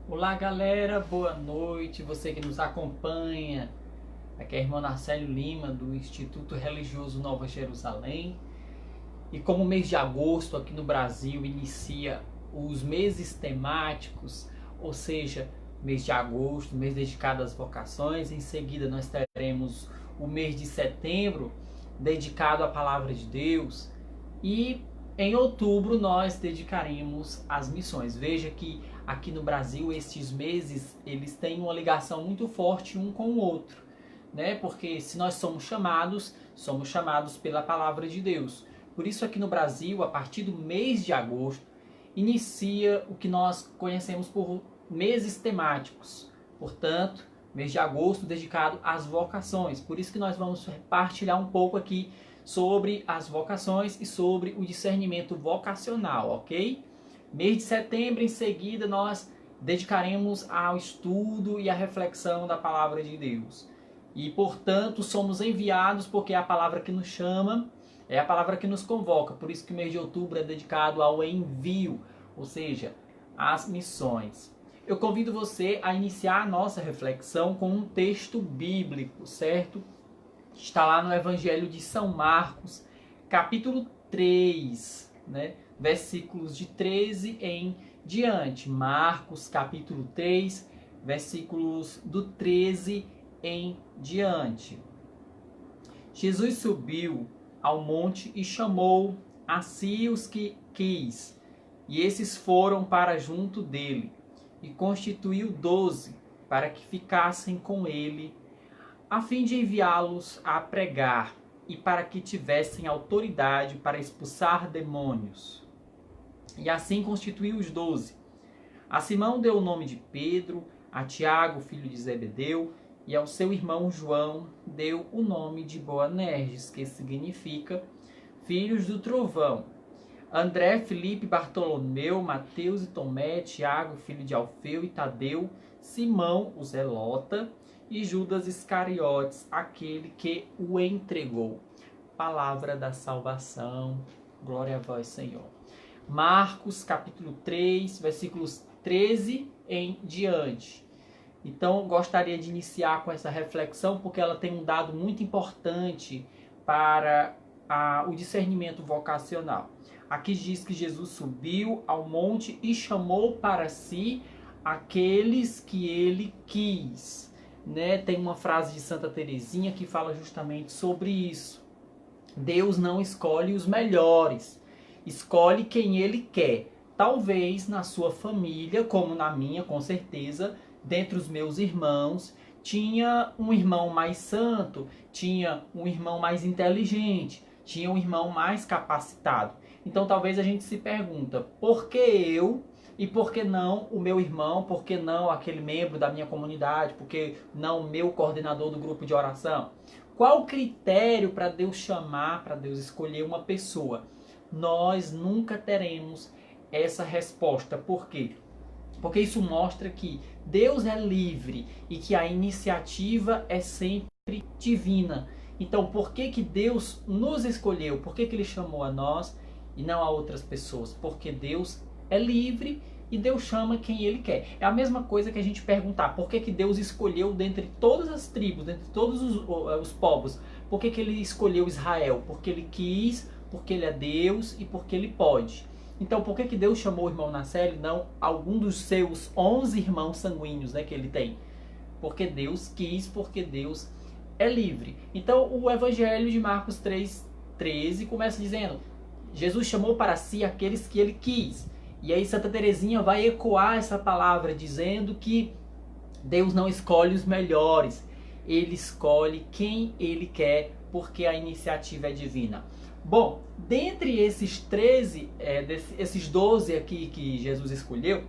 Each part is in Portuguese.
Olá galera, boa noite, você que nos acompanha. Aqui é o irmão Narcélio Lima do Instituto Religioso Nova Jerusalém. E como o mês de agosto aqui no Brasil inicia os meses temáticos, ou seja, mês de agosto, mês dedicado às vocações, em seguida nós teremos o mês de setembro dedicado à palavra de Deus e em outubro nós dedicaremos às missões. Veja que aqui no Brasil estes meses eles têm uma ligação muito forte um com o outro, né? Porque se nós somos chamados pela palavra de Deus. Por isso aqui no Brasil, a partir do mês de agosto, inicia o que nós conhecemos por meses temáticos. Portanto, mês de agosto dedicado às vocações. Por isso que nós vamos partilhar um pouco aqui sobre as vocações e sobre o discernimento vocacional, ok? Mês de setembro, em seguida, nós dedicaremos ao estudo e à reflexão da palavra de Deus. E, portanto, somos enviados porque é a palavra que nos chama, é a palavra que nos convoca. Por isso que o mês de outubro é dedicado ao envio, ou seja, às missões. Eu convido você a iniciar a nossa reflexão com um texto bíblico, certo? Está lá no Evangelho de São Marcos, capítulo 3, né? Versículos de 13 em diante. Marcos, capítulo 3, versículos do 13 em diante. Jesus subiu ao monte e chamou a si os que quis, e esses foram para junto dele, e constituiu 12 para que ficassem com ele, a fim de enviá-los a pregar e para que tivessem autoridade para expulsar demônios. E assim constituiu os 12. A Simão deu o nome de Pedro, a Tiago, filho de Zebedeu, e ao seu irmão João deu o nome de Boanerges, que significa filhos do trovão. André, Filipe, Bartolomeu, Mateus e Tomé, Tiago, filho de Alfeu e Tadeu, Simão, o Zelota, e Judas Iscariotes, aquele que o entregou. Palavra da salvação. Glória a vós, Senhor. Marcos, capítulo 3, versículos 13 em diante. Então, gostaria de iniciar com essa reflexão, porque ela tem um dado muito importante para o discernimento vocacional. Aqui diz que Jesus subiu ao monte e chamou para si aqueles que ele quis. Né? Tem uma frase de Santa Teresinha que fala justamente sobre isso. Deus não escolhe os melhores, escolhe quem ele quer. Talvez na sua família, como na minha, com certeza, dentre os meus irmãos, tinha um irmão mais santo, tinha um irmão mais inteligente, tinha um irmão mais capacitado. Então talvez a gente se pergunta, por que eu e por que não o meu irmão, por que não aquele membro da minha comunidade, por que não o meu coordenador do grupo de oração? Qual o critério para Deus chamar, para Deus escolher uma pessoa? Nós nunca teremos essa resposta. Por quê? Porque isso mostra que Deus é livre e que a iniciativa é sempre divina. Então, por que Deus nos escolheu? Por que Ele chamou a nós e não a outras pessoas? Porque Deus é livre e Deus chama quem Ele quer. É a mesma coisa que a gente perguntar por que Deus escolheu dentre todas as tribos, dentre todos os povos. Por que Ele escolheu Israel? Porque Ele quis, porque Ele é Deus e porque Ele pode. Então, por que Deus chamou o irmão Narcélio e não algum dos seus 11 irmãos sanguíneos, né, que ele tem? Porque Deus quis, porque Deus é livre. Então, o Evangelho de Marcos 3:13 começa dizendo: Jesus chamou para si aqueles que ele quis. E aí Santa Teresinha vai ecoar essa palavra dizendo que Deus não escolhe os melhores, ele escolhe quem ele quer, porque a iniciativa é divina. Bom, dentre esses 13, esses 12 aqui que Jesus escolheu,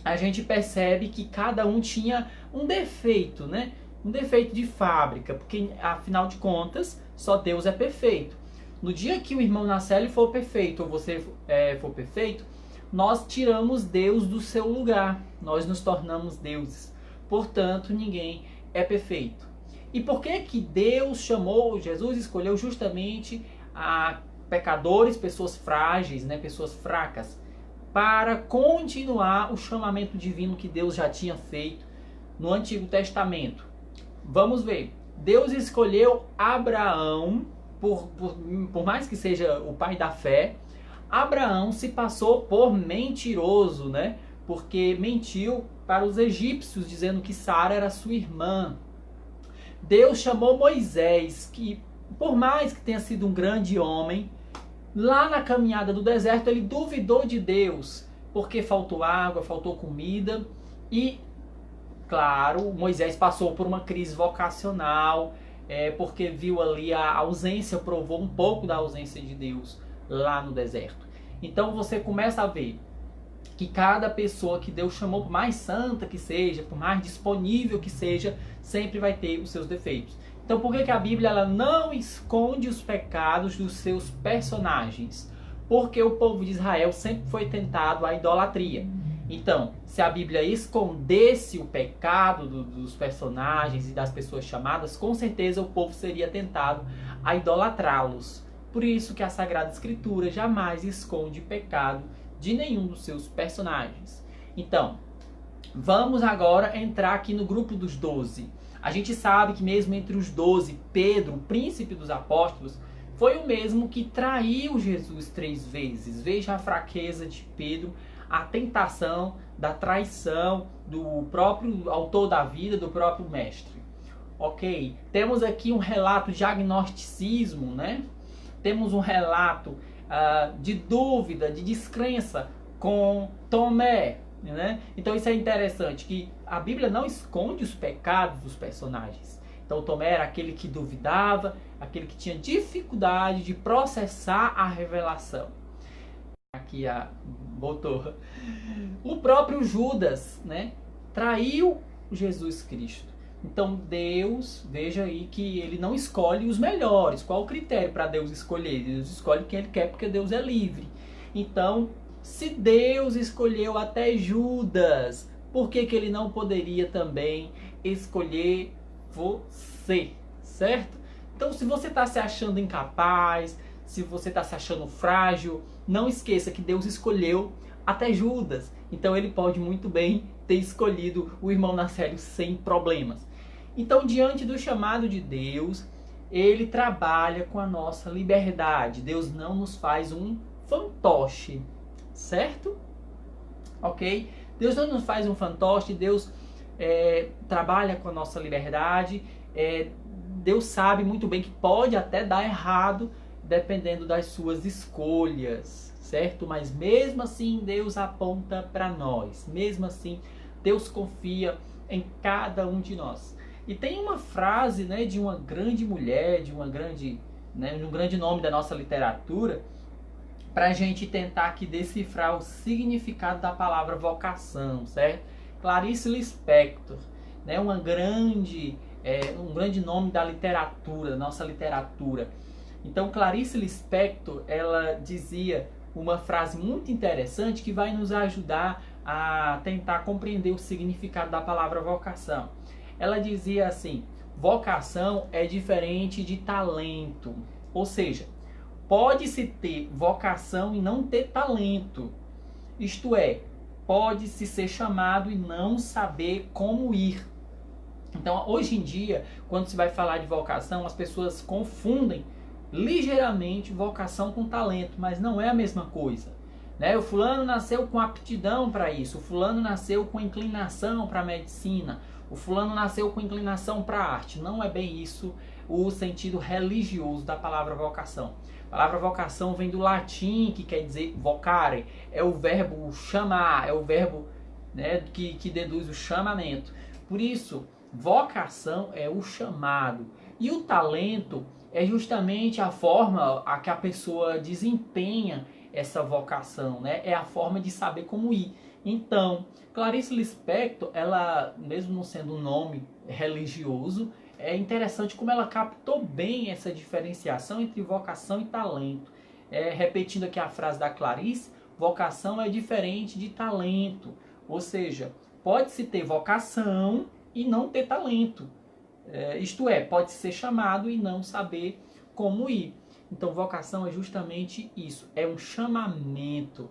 a gente percebe que cada um tinha um defeito, né? Um defeito de fábrica, porque afinal de contas, só Deus é perfeito. No dia que o irmão Narcélio for perfeito, ou você for perfeito, nós tiramos Deus do seu lugar, nós nos tornamos deuses. Portanto, ninguém é perfeito. E por que Deus chamou, Jesus escolheu justamente a pecadores, pessoas frágeis, né, pessoas fracas? para continuar o chamamento divino que Deus já tinha feito no Antigo Testamento. Vamos ver. Deus escolheu Abraão, por mais que seja o pai da fé. Abraão se passou por mentiroso, né? Porque mentiu para os egípcios, dizendo que Sara era sua irmã. Deus chamou Moisés, que por mais que tenha sido um grande homem, lá na caminhada do deserto ele duvidou de Deus, porque faltou água, faltou comida e, claro, Moisés passou por uma crise vocacional, porque viu ali a ausência, provou um pouco da ausência de Deus lá no deserto. Então você começa a ver que cada pessoa que Deus chamou, por mais santa que seja, por mais disponível que seja, sempre vai ter os seus defeitos. Então por que a Bíblia ela não esconde os pecados dos seus personagens? Porque o povo de Israel sempre foi tentado à idolatria. Então, se a Bíblia escondesse o pecado dos personagens e das pessoas chamadas, com certeza o povo seria tentado a idolatrá-los. Por isso que a Sagrada Escritura jamais esconde pecado de nenhum dos seus personagens. Então, vamos agora entrar aqui no grupo dos 12. A gente sabe que mesmo entre os 12, Pedro, o príncipe dos apóstolos, foi o mesmo que traiu Jesus 3 vezes. Veja a fraqueza de Pedro, a tentação da traição do próprio autor da vida, do próprio mestre. Ok, temos aqui um relato de agnosticismo, né? Temos um relato de dúvida, de descrença com Tomé, né? Então isso é interessante, que a Bíblia não esconde os pecados dos personagens. Então Tomé era aquele que duvidava, aquele que tinha dificuldade de processar a revelação. Aqui botou. O próprio Judas, né, traiu Jesus Cristo. Então Deus, veja aí que ele não escolhe os melhores. Qual o critério para Deus escolher? Deus escolhe quem ele quer porque Deus é livre. Então, se Deus escolheu até Judas, por que ele não poderia também escolher você? Certo? Então, se você está se achando incapaz, se você está se achando frágil, não esqueça que Deus escolheu até Judas. Então ele pode muito bem ter escolhido o irmão Nacélio sem problemas. Então, diante do chamado de Deus, ele trabalha com a nossa liberdade. Deus não nos faz um fantoche, certo? Ok? Deus não nos faz um fantoche, Deus trabalha com a nossa liberdade. Deus sabe muito bem que pode até dar errado, dependendo das suas escolhas, certo? Mas mesmo assim Deus aponta para nós, mesmo assim Deus confia em cada um de nós. E tem uma frase, né, de uma grande mulher, de um grande nome da nossa literatura, para a gente tentar aqui decifrar o significado da palavra vocação, certo? Clarice Lispector, né, um grande nome da literatura, da nossa literatura. Então Clarice Lispector, ela dizia uma frase muito interessante que vai nos ajudar a tentar compreender o significado da palavra vocação. Ela dizia assim: vocação é diferente de talento. Ou seja, pode-se ter vocação e não ter talento. Isto é, pode-se ser chamado e não saber como ir. Então, hoje em dia, quando se vai falar de vocação, as pessoas confundem ligeiramente vocação com talento, mas não é a mesma coisa, né? O fulano nasceu com aptidão para isso, o fulano nasceu com inclinação para a medicina, o fulano nasceu com inclinação para a arte. Não é bem isso o sentido religioso da palavra vocação. A palavra vocação vem do latim, que quer dizer vocare, é o verbo chamar, é o verbo, né, que deduz o chamamento. Por isso, vocação é o chamado, e o talento é justamente a forma a que a pessoa desempenha essa vocação, né? É a forma de saber como ir. Então, Clarice Lispector, ela, mesmo não sendo um nome religioso, é interessante como ela captou bem essa diferenciação entre vocação e talento. Repetindo aqui a frase da Clarice, vocação é diferente de talento. Ou seja, pode-se ter vocação e não ter talento. Isto é, pode ser chamado e não saber como ir. Então, vocação é justamente isso, é um chamamento.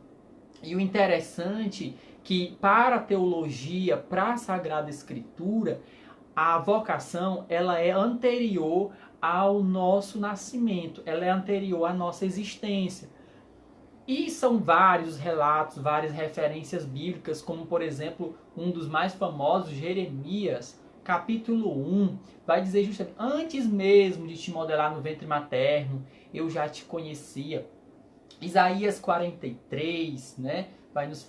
E o interessante que para a teologia, para a Sagrada Escritura, a vocação ela é anterior ao nosso nascimento, ela é anterior à nossa existência. E são vários relatos, várias referências bíblicas, como por exemplo, um dos mais famosos, Jeremias, capítulo 1, vai dizer justamente, antes mesmo de te modelar no ventre materno, eu já te conhecia. Isaías 43, né? Vai nos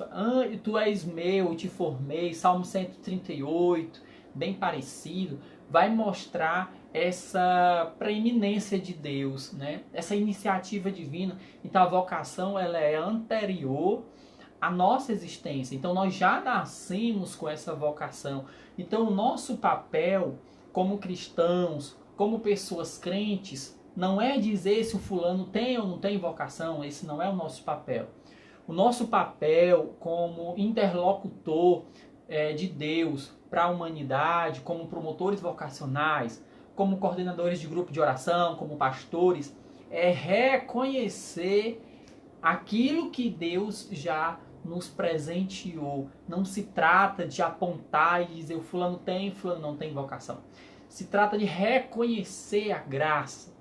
tu és meu, eu te formei. Salmo 138, bem parecido, vai mostrar essa preeminência de Deus, né? Essa iniciativa divina. Então a vocação ela é anterior à nossa existência. Então nós já nascemos com essa vocação. Então o nosso papel como cristãos, como pessoas crentes, não é dizer se o fulano tem ou não tem vocação. Esse não é o nosso papel. O nosso papel como interlocutor de Deus para a humanidade, como promotores vocacionais, como coordenadores de grupo de oração, como pastores, é reconhecer aquilo que Deus já nos presenteou. Não se trata de apontar e dizer o fulano tem, fulano não tem vocação. Se trata de reconhecer a graça,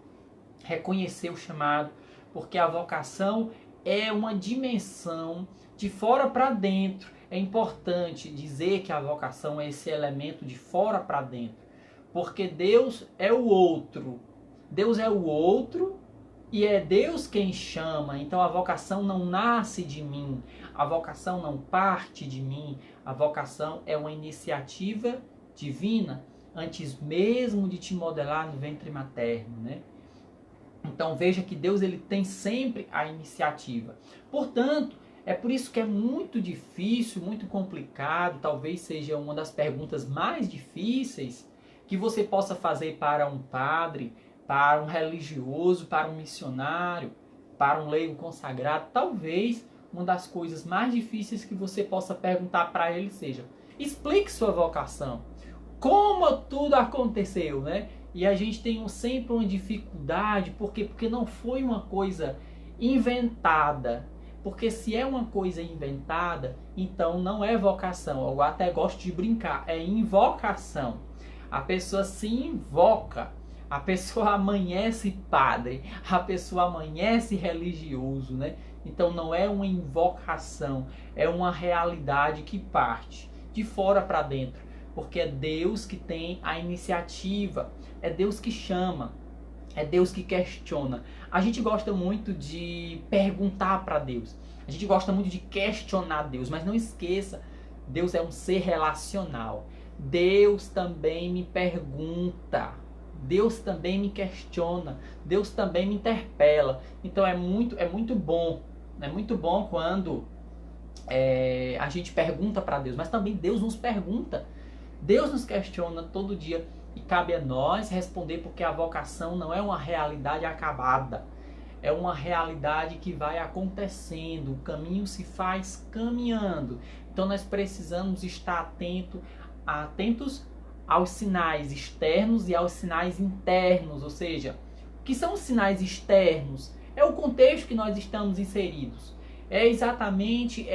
reconhecer o chamado, porque a vocação é uma dimensão de fora para dentro. É importante dizer que a vocação é esse elemento de fora para dentro, porque Deus é o outro. Deus é o outro e é Deus quem chama. Então a vocação não nasce de mim, a vocação não parte de mim, a vocação é uma iniciativa divina, antes mesmo de te modelar no ventre materno, né? Então veja que Deus ele tem sempre a iniciativa. Portanto, é por isso que é muito difícil, muito complicado, talvez seja uma das perguntas mais difíceis que você possa fazer para um padre, para um religioso, para um missionário, para um leigo consagrado. Talvez uma das coisas mais difíceis que você possa perguntar para ele seja: explique sua vocação. Como tudo aconteceu, né? E a gente tem sempre uma dificuldade, porque não foi uma coisa inventada. Porque se é uma coisa inventada, então não é vocação. Eu até gosto de brincar, é invocação. A pessoa se invoca, a pessoa amanhece padre, a pessoa amanhece religioso, né? Então não é uma invocação, é uma realidade que parte de fora para dentro. Porque é Deus que tem a iniciativa, é Deus que chama, é Deus que questiona. A gente gosta muito de perguntar para Deus, a gente gosta muito de questionar Deus, mas não esqueça, Deus é um ser relacional. Deus também me pergunta, Deus também me questiona, Deus também me interpela. Então é muito bom quando a gente pergunta para Deus, mas também Deus nos pergunta. Deus nos questiona todo dia e cabe a nós responder, porque a vocação não é uma realidade acabada, é uma realidade que vai acontecendo, o caminho se faz caminhando. Então nós precisamos estar atentos aos sinais externos e aos sinais internos, ou seja, o que são os sinais externos? É o contexto que nós estamos inseridos. É exatamente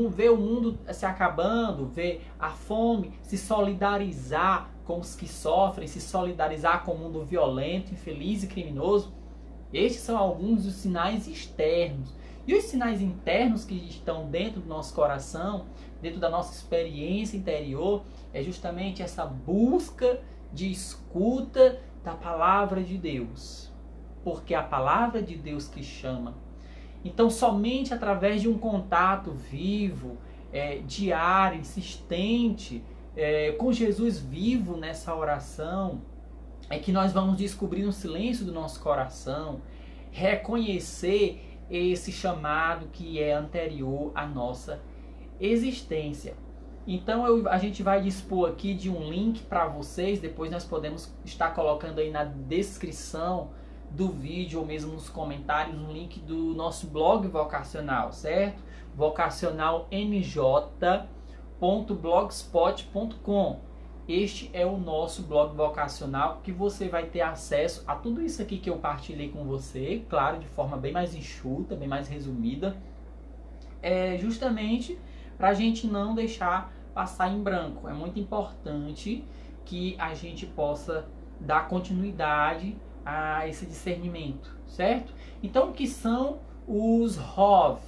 ver o mundo se acabando, ver a fome, se solidarizar com os que sofrem, se solidarizar com o mundo violento, infeliz e criminoso. Estes são alguns dos sinais externos. E os sinais internos que estão dentro do nosso coração, dentro da nossa experiência interior, é justamente essa busca de escuta da palavra de Deus. Porque é a palavra de Deus que chama. Então, somente através de um contato vivo, diário, insistente, com Jesus vivo nessa oração, é que nós vamos descobrir no silêncio do nosso coração, reconhecer esse chamado que é anterior à nossa existência. Então, a gente vai dispor aqui de um link para vocês, depois nós podemos estar colocando aí na descrição do vídeo ou mesmo nos comentários um link do nosso blog vocacional, certo? vocacionalmj.blogspot.com. Este é o nosso blog vocacional, que você vai ter acesso a tudo isso aqui que eu partilhei com você, claro, de forma bem mais enxuta, bem mais resumida. é justamente para a gente não deixar passar em branco. É muito importante que a gente possa dar continuidade a esse discernimento, certo? Então, o que são os ROV?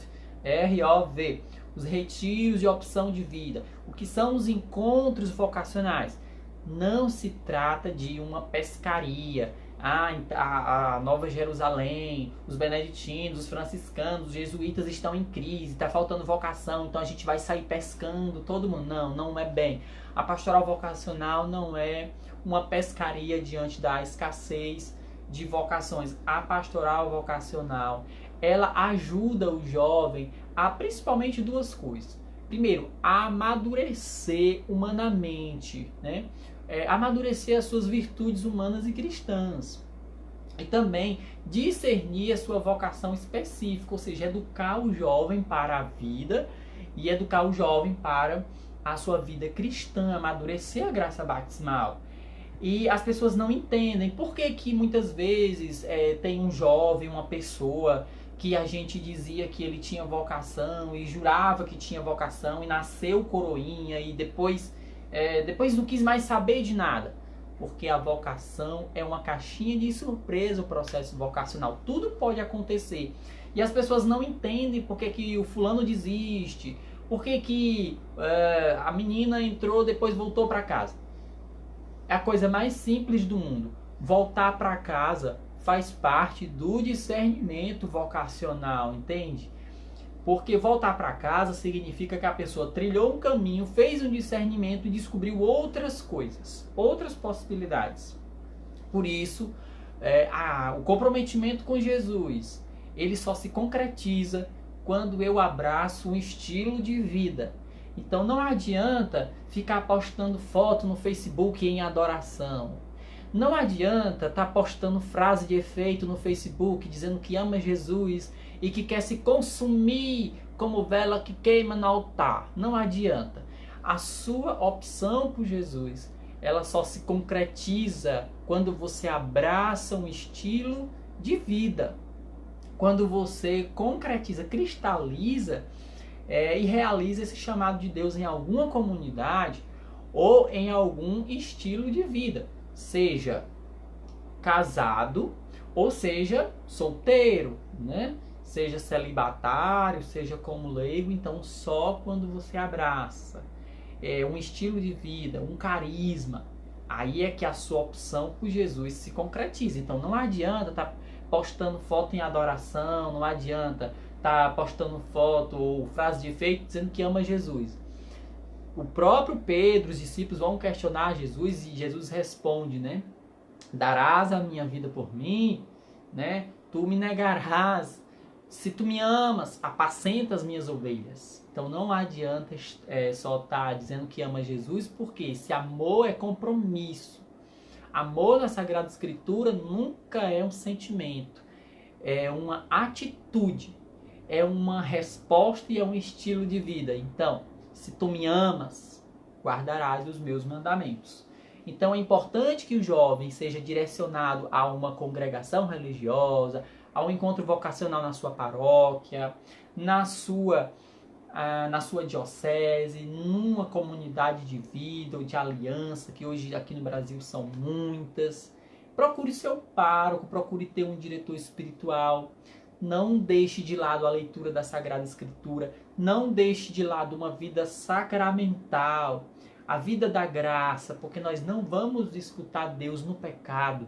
R-O-V, os retiros de opção de vida. O que são os encontros vocacionais? Não se trata de uma pescaria. A Nova Jerusalém, os beneditinos, os franciscanos, os jesuítas estão em crise, está faltando vocação, então a gente vai sair pescando todo mundo. Não, não é bem. A pastoral vocacional não é uma pescaria diante da escassez de vocações. A pastoral vocacional, ela ajuda o jovem a principalmente duas coisas. Primeiro, a amadurecer humanamente, né? Amadurecer as suas virtudes humanas e cristãs. E também discernir a sua vocação específica, ou seja, educar o jovem para a vida e educar o jovem para a sua vida cristã, amadurecer a graça batismal. E as pessoas não entendem por que muitas vezes tem um jovem, uma pessoa que a gente dizia que ele tinha vocação e jurava que tinha vocação e nasceu coroinha e depois não quis mais saber de nada. Porque a vocação é uma caixinha de surpresa, o processo vocacional. Tudo pode acontecer. E as pessoas não entendem por que o fulano desiste, por que a menina entrou, depois voltou para casa. É a coisa mais simples do mundo. Voltar para casa faz parte do discernimento vocacional, entende? Porque voltar para casa significa que a pessoa trilhou um caminho, fez um discernimento e descobriu outras coisas, outras possibilidades. Por isso, o comprometimento com Jesus, ele só se concretiza quando eu abraço um estilo de vida. Então não adianta ficar postando foto no Facebook em adoração. Não adianta estar postando frase de efeito no Facebook dizendo que ama Jesus e que quer se consumir como vela que queima no altar. Não adianta. A sua opção por Jesus, ela só se concretiza quando você abraça um estilo de vida. Quando você concretiza, cristaliza e realiza esse chamado de Deus em alguma comunidade ou em algum estilo de vida. Seja casado ou seja solteiro, né? Seja celibatário, seja como leigo, então só quando você abraça um estilo de vida, um carisma, aí é que a sua opção por Jesus se concretiza. Então não adianta estar postando foto em adoração, não adianta estar postando foto ou frase de efeito dizendo que ama Jesus. O próprio Pedro, os discípulos vão questionar Jesus e Jesus responde, né? Darás a minha vida por mim, né? Tu me negarás. Se tu me amas, apacenta as minhas ovelhas. Então não adianta só estar dizendo que ama Jesus, porque esse amor é compromisso. Amor na Sagrada Escritura nunca é um sentimento, é uma atitude, é uma resposta e é um estilo de vida. Então, se tu me amas, guardarás os meus mandamentos. Então é importante que o jovem seja direcionado a uma congregação religiosa, a um encontro vocacional na sua paróquia, na sua diocese, numa comunidade de vida ou de aliança, que hoje aqui no Brasil são muitas. Procure seu pároco, procure ter um diretor espiritual. Não deixe de lado a leitura da Sagrada Escritura. Não deixe de lado uma vida sacramental, a vida da graça, porque nós não vamos escutar Deus no pecado.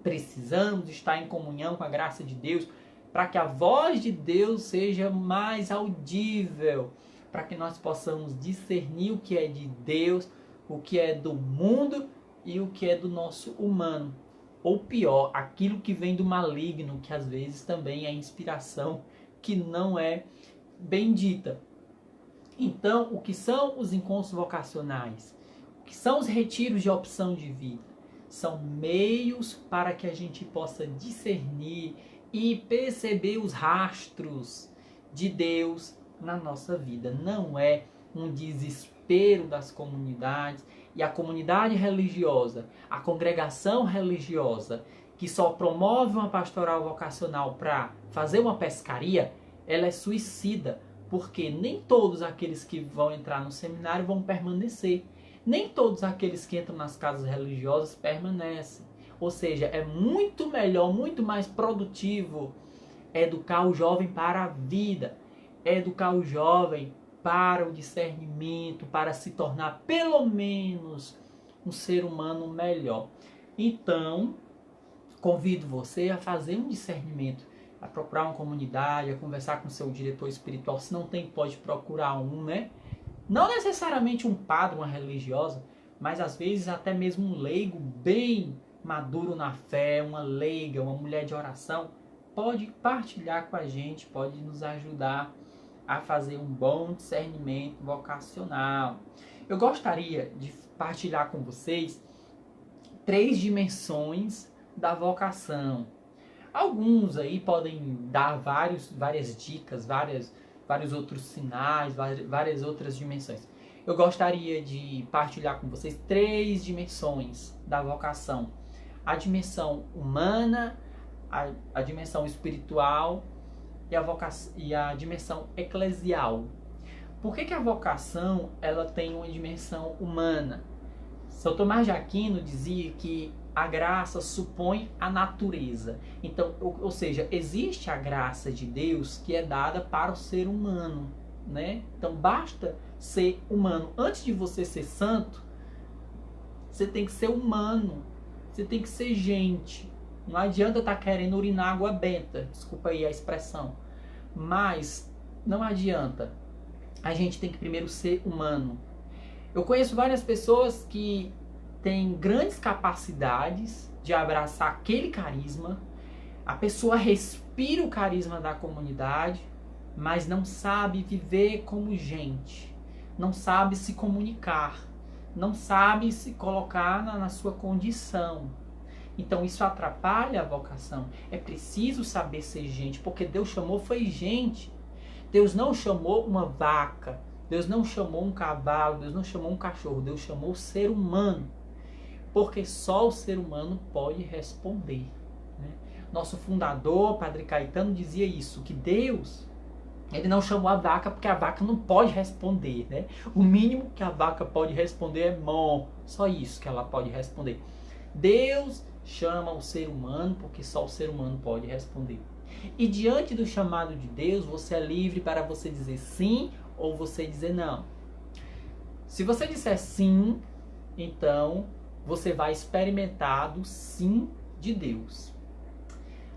Precisamos estar em comunhão com a graça de Deus para que a voz de Deus seja mais audível, para que nós possamos discernir o que é de Deus, o que é do mundo e o que é do nosso humano. Ou pior, aquilo que vem do maligno, que às vezes também é inspiração que não é bendita. Então, o que são os encontros vocacionais? O que são os retiros de opção de vida? São meios para que a gente possa discernir e perceber os rastros de Deus na nossa vida. Não é um desespero das comunidades e a comunidade religiosa, a congregação religiosa que só promove uma pastoral vocacional para fazer uma pescaria, ela é suicida, porque nem todos aqueles que vão entrar no seminário vão permanecer. Nem todos aqueles que entram nas casas religiosas permanecem. Ou seja, é muito melhor, muito mais produtivo educar o jovem para a vida, educar o jovem para o discernimento, para se tornar pelo menos um ser humano melhor. Então, convido você a fazer um discernimento, a procurar uma comunidade, a conversar com seu diretor espiritual. Se não tem, pode procurar um, né? Não necessariamente um padre, uma religiosa, mas às vezes até mesmo um leigo bem maduro na fé, uma leiga, uma mulher de oração, pode partilhar com a gente, pode nos ajudar a fazer um bom discernimento vocacional. Eu gostaria de partilhar com vocês 3 dimensões da vocação. Alguns aí podem dar várias dicas, vários outros sinais, várias outras dimensões. Eu gostaria de partilhar com vocês 3 dimensões da vocação. A dimensão humana, a dimensão espiritual e a dimensão eclesial. Por que a vocação ela tem uma dimensão humana? São Tomás de Aquino dizia que a graça supõe a natureza. Então, ou seja, existe a graça de Deus que é dada para o ser humano, né? Então, basta ser humano. Antes de você ser santo, você tem que ser humano. Você tem que ser gente. Não adianta estar querendo urinar água benta. Desculpa aí a expressão. Mas não adianta. A gente tem que primeiro ser humano. Eu conheço várias pessoas que têm grandes capacidades de abraçar aquele carisma. A pessoa respira o carisma da comunidade, mas não sabe viver como gente. Não sabe se comunicar. Não sabe se colocar na sua condição. Então isso atrapalha a vocação. É preciso saber ser gente, porque Deus chamou foi gente. Deus não chamou uma vaca, Deus não chamou um cavalo, Deus não chamou um cachorro, Deus chamou o ser humano. Porque só o ser humano pode responder, né? Nosso fundador, Padre Caetano, dizia isso, que Deus, ele não chamou a vaca porque a vaca não pode responder, né? O mínimo que a vaca pode responder é mó, só isso que ela pode responder. Deus chama o ser humano porque só o ser humano pode responder. E diante do chamado de Deus, você é livre para você dizer sim ou você dizer não. Se você disser sim, então você vai experimentar do sim de Deus.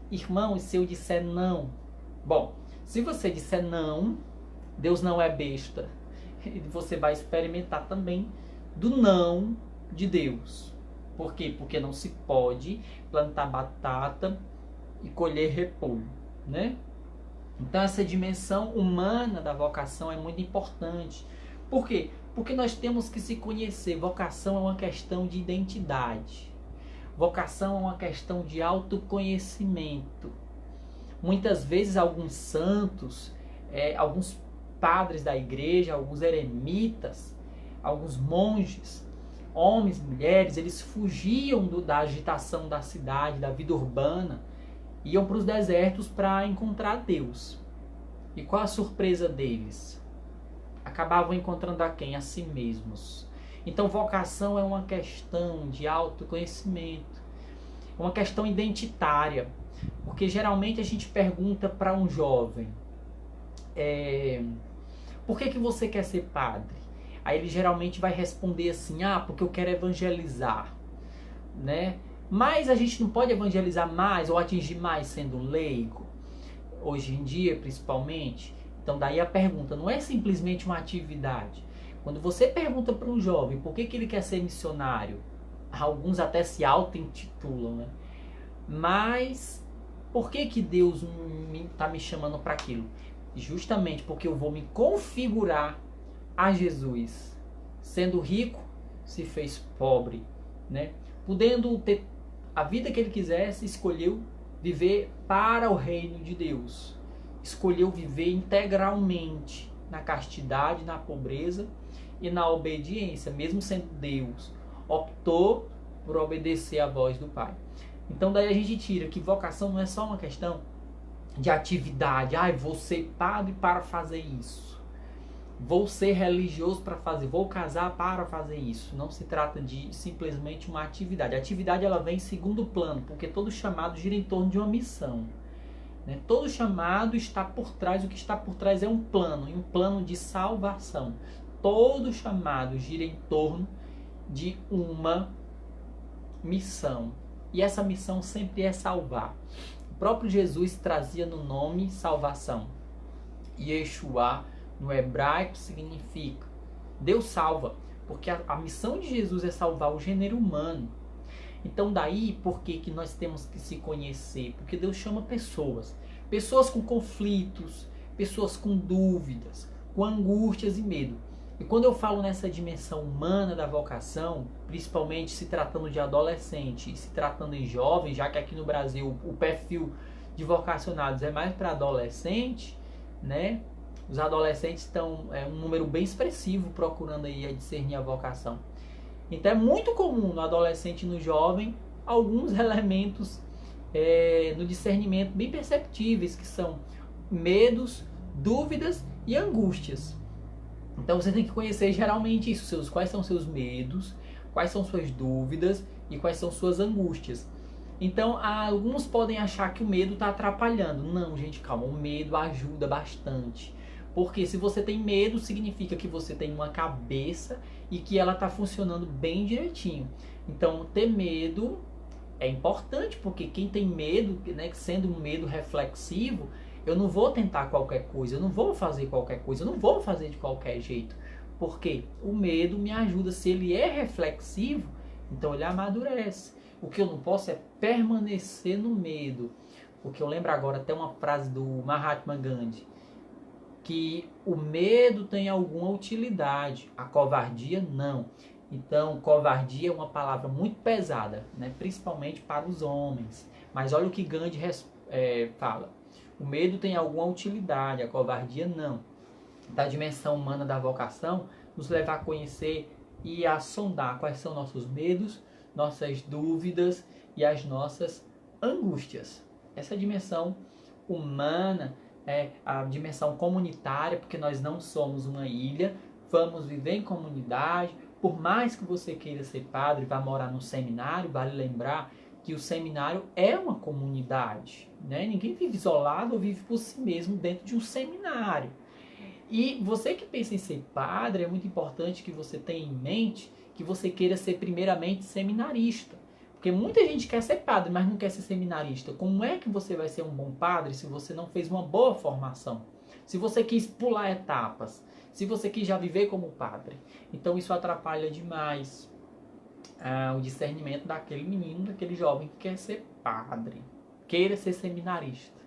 Irmão, e se eu disser não? Bom, se você disser não, Deus não é besta. Você vai experimentar também do não de Deus. Por quê? Porque não se pode plantar batata e colher repolho, né? Então essa dimensão humana da vocação é muito importante. Por quê? Porque nós temos que se conhecer. Vocação é uma questão de identidade. Vocação é uma questão de autoconhecimento. Muitas vezes alguns santos, alguns padres da igreja, alguns eremitas, alguns monges, homens, mulheres, eles fugiam da agitação da cidade, da vida urbana, iam para os desertos para encontrar Deus. E qual a surpresa deles? Acabavam encontrando a quem? A si mesmos. Então vocação é uma questão de autoconhecimento, uma questão identitária. Porque geralmente a gente pergunta para um jovem, por que você quer ser padre? Aí ele geralmente vai responder assim, porque eu quero evangelizar, né? Mas a gente não pode evangelizar mais ou atingir mais sendo leigo, hoje em dia principalmente. Então daí a pergunta não é simplesmente uma atividade. Quando você pergunta para um jovem por que ele quer ser missionário, alguns até se auto-intitulam, né? Mas por que Deus está me chamando para aquilo? Justamente porque eu vou me configurar a Jesus. Sendo rico, se fez pobre, né? Podendo ter a vida que ele quisesse, escolheu viver para o reino de Deus. Escolheu viver integralmente na castidade, na pobreza e na obediência, mesmo sendo Deus. Optou por obedecer à voz do Pai. Então daí a gente tira que vocação não é só uma questão de atividade. Ai, vou ser padre para fazer isso. Vou ser religioso para fazer, vou casar para fazer isso. Não se trata de simplesmente uma atividade. A atividade ela vem em segundo plano, porque todo chamado gira em torno de uma missão. Né? Todo chamado está por trás, o que está por trás é um plano de salvação. Todo chamado gira em torno de uma missão. E essa missão sempre é salvar. O próprio Jesus trazia no nome salvação. Yeshua, no hebraico, significa Deus salva. Porque a missão de Jesus é salvar o gênero humano. Então daí, por que nós temos que se conhecer? Porque Deus chama pessoas. Pessoas com conflitos, pessoas com dúvidas, com angústias e medo. E quando eu falo nessa dimensão humana da vocação, principalmente se tratando de adolescente e se tratando em jovem, já que aqui no Brasil o perfil de vocacionados é mais para adolescente, né? Os adolescentes estão um número bem expressivo procurando aí discernir a vocação. Então é muito comum no adolescente e no jovem alguns elementos no discernimento bem perceptíveis, que são medos, dúvidas e angústias. Então você tem que conhecer geralmente isso, quais são seus medos, quais são suas dúvidas e quais são suas angústias. Então alguns podem achar que o medo está atrapalhando. Não, gente, calma, o medo ajuda bastante. Porque se você tem medo, significa que você tem uma cabeça e que ela está funcionando bem direitinho. Então ter medo é importante, porque quem tem medo, né, sendo um medo reflexivo, eu não vou tentar qualquer coisa, eu não vou fazer qualquer coisa, eu não vou fazer de qualquer jeito. Porque o medo me ajuda, se ele é reflexivo, então ele amadurece. O que eu não posso é permanecer no medo. Porque eu lembro agora até uma frase do Mahatma Gandhi, que o medo tem alguma utilidade, a covardia não. Então, covardia é uma palavra muito pesada, né? Principalmente para os homens. Mas olha o que Gandhi fala. O medo tem alguma utilidade, a covardia não. Da dimensão humana da vocação, nos leva a conhecer e a sondar quais são nossos medos, nossas dúvidas e as nossas angústias. Essa dimensão humana é a dimensão comunitária, porque nós não somos uma ilha, vamos viver em comunidade. Por mais que você queira ser padre, vá morar no seminário, vale lembrar que o seminário é uma comunidade, né? Ninguém vive isolado ou vive por si mesmo dentro de um seminário. E você que pensa em ser padre, é muito importante que você tenha em mente que você queira ser primeiramente seminarista. Porque muita gente quer ser padre, mas não quer ser seminarista. Como é que você vai ser um bom padre se você não fez uma boa formação? Se você quis pular etapas, se você quis já viver como padre. Então isso atrapalha demais o discernimento daquele menino, daquele jovem que quer ser padre. Queira ser seminarista.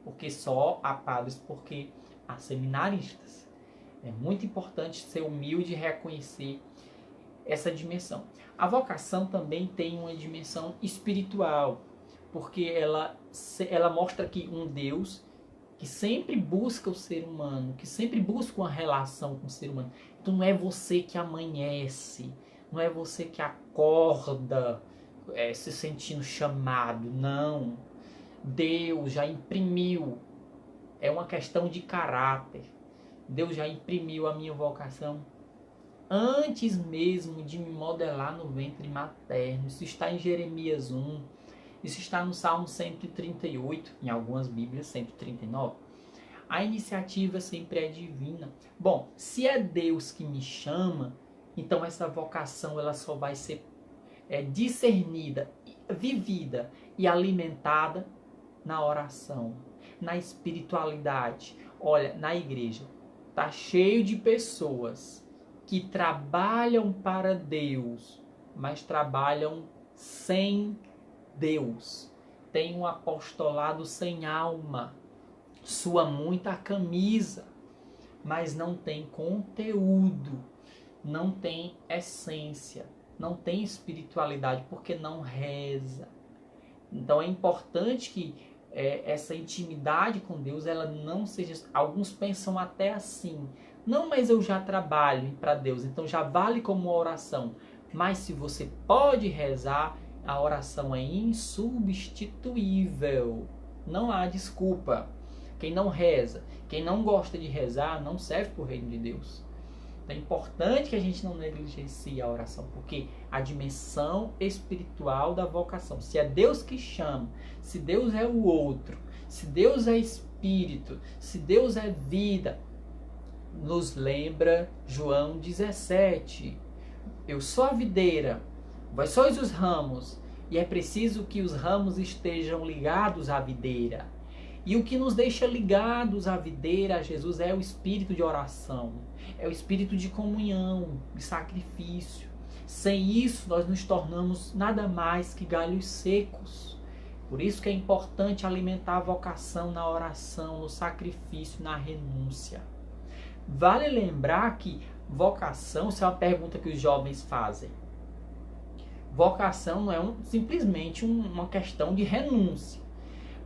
Porque só há padres, porque há seminaristas. É muito importante ser humilde e reconhecer essa dimensão. A vocação também tem uma dimensão espiritual, porque ela mostra que um Deus que sempre busca o ser humano, que sempre busca uma relação com o ser humano. Então não é você que amanhece, não é você que acorda se sentindo chamado, não. Deus já imprimiu, é uma questão de caráter. Deus já imprimiu a minha vocação antes mesmo de me modelar no ventre materno. Isso está em Jeremias 1, isso está no Salmo 138, em algumas Bíblias 139. A iniciativa sempre é divina. Bom, se é Deus que me chama, então essa vocação ela só vai ser discernida, vivida e alimentada na oração, na espiritualidade. Olha, na igreja tá cheio de pessoas que trabalham para Deus, mas trabalham sem Deus. Tem um apostolado sem alma, sua muita camisa, mas não tem conteúdo, não tem essência, não tem espiritualidade, porque não reza. Então é importante que essa intimidade com Deus, ela não seja... Alguns pensam até assim, não, mas eu já trabalho para Deus, então já vale como oração. Mas se você pode rezar, a oração é insubstituível. Não há desculpa. Quem não reza, quem não gosta de rezar, não serve para o reino de Deus. É importante que a gente não negligencie a oração, porque a dimensão espiritual da vocação, se é Deus que chama, se Deus é o outro, se Deus é espírito, se Deus é vida, nos lembra João 17. Eu sou a videira, vós sois os ramos, e é preciso que os ramos estejam ligados à videira. E o que nos deixa ligados à videira, a Jesus, é o espírito de oração, é o espírito de comunhão, de sacrifício. Sem isso, nós nos tornamos nada mais que galhos secos. Por isso que é importante alimentar a vocação na oração, no sacrifício, na renúncia. Vale lembrar que vocação, isso é uma pergunta que os jovens fazem. Vocação não é simplesmente uma questão de renúncia.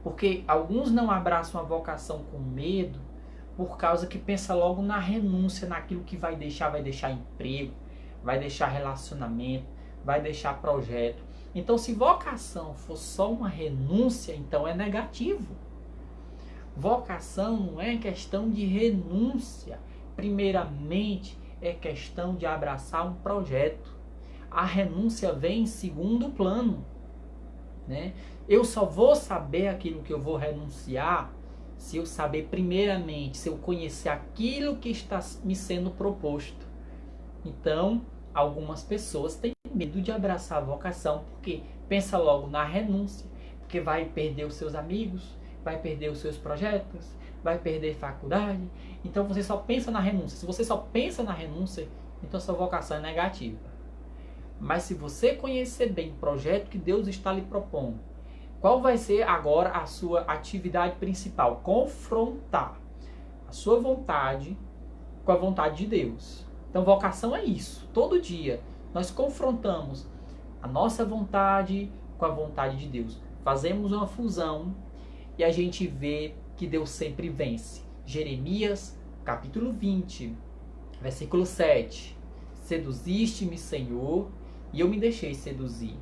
Porque alguns não abraçam a vocação com medo, por causa que pensa logo na renúncia, naquilo que vai deixar emprego, vai deixar relacionamento, vai deixar projeto. Então, se vocação for só uma renúncia, então é negativo. Vocação não é questão de renúncia. Primeiramente, é questão de abraçar um projeto. A renúncia vem em segundo plano, né? Eu só vou saber aquilo que eu vou renunciar se eu saber primeiramente, se eu conhecer aquilo que está me sendo proposto. Então, algumas pessoas têm medo de abraçar a vocação, porque pensa logo na renúncia, porque vai perder os seus amigos, vai perder os seus projetos, vai perder faculdade. Então você só pensa na renúncia. Se você só pensa na renúncia, então sua vocação é negativa. Mas se você conhecer bem o projeto que Deus está lhe propondo, qual vai ser agora a sua atividade principal? Confrontar a sua vontade com a vontade de Deus. Então vocação é isso. Todo dia nós confrontamos a nossa vontade com a vontade de Deus. Fazemos uma fusão e a gente vê que Deus sempre vence. Jeremias, capítulo 20, versículo 7. Seduziste-me, Senhor, e eu me deixei seduzir.